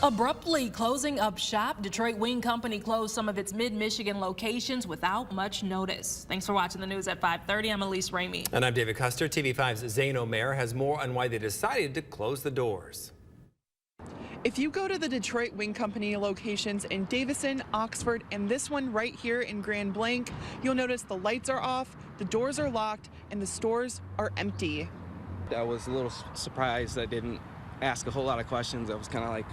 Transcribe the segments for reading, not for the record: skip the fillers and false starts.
Abruptly closing up shop, Detroit Wing Company closed some of its mid-Michigan locations without much notice. Thanks for watching the news at 5:30. I'm Elise Ramey. And I'm David Custer. TV5's Zane Omer has more on why they decided to close the doors. If you go to the Detroit Wing Company locations in Davison, Oxford, and this one right here in Grand Blanc, you'll notice the lights are off, the doors are locked, and the stores are empty. I was a little surprised. I didn't ask a whole lot of questions. I was kind of like,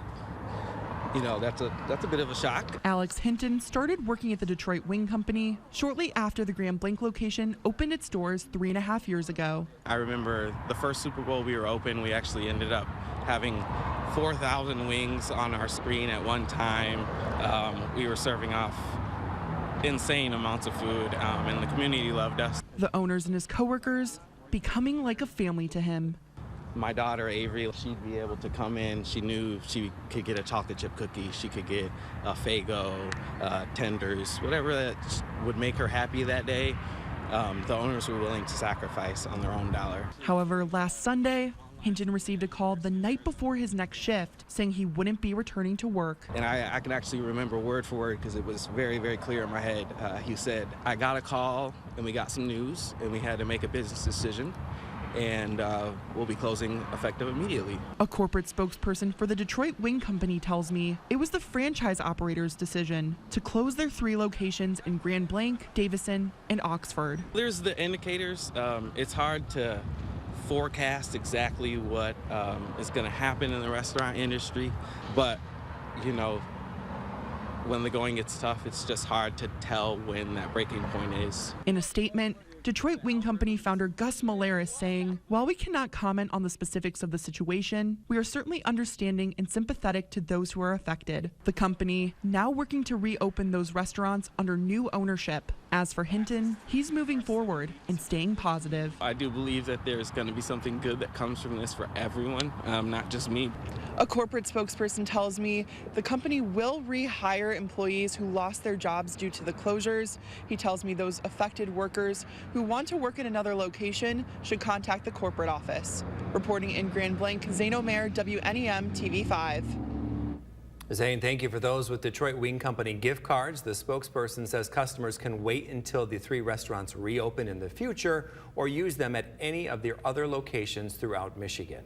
you know, that's a bit of a shock. Alex Hinton started working at the Detroit Wing Company shortly after the Grand Blanc location opened its doors 3.5 years ago. I remember the first Super Bowl we were open, we actually ended up having 4,000 wings on our screen at one time. We were serving off insane amounts of food, and the community loved us. The owners and his coworkers becoming like a family to him. My daughter Avery, she'd be able to come in. She knew she could get a chocolate chip cookie. She could get a Faygo, tenders, whatever that would make her happy that day. The owners were willing to sacrifice on their own dollar. However, last Sunday, Hinton received a call the night before his next shift saying he wouldn't be returning to work. And I can actually remember word for word because it was very, very clear in my head. He said, I got a call and we got some news and we had to make a business decision. And we'll be closing effective immediately. A corporate spokesperson for the Detroit Wing Company tells me it was the franchise operator's decision to close their 3 locations in Grand Blanc, Davison, and Oxford. There's the indicators. It's hard to forecast exactly what is going to happen in the restaurant industry, but you know, when the going gets tough, it's just hard to tell when that breaking point is. In a statement, Detroit Wing Company founder Gus Malaris saying, while we cannot comment on the specifics of the situation, we are certainly understanding and sympathetic to those who are affected. The company now working to reopen those restaurants under new ownership. As for Hinton, he's moving forward and staying positive. I do believe that there's going to be something good that comes from this for everyone, not just me. A corporate spokesperson tells me the company will rehire employees who lost their jobs due to the closures. He tells me those affected workers who want to work in another location should contact the corporate office. Reporting in Grand Blanc, Zane Omer, WNEM TV5. Zane, thank you. For those with Detroit Wing Company gift cards, the spokesperson says customers can wait until the 3 restaurants reopen in the future or use them at any of their other locations throughout Michigan.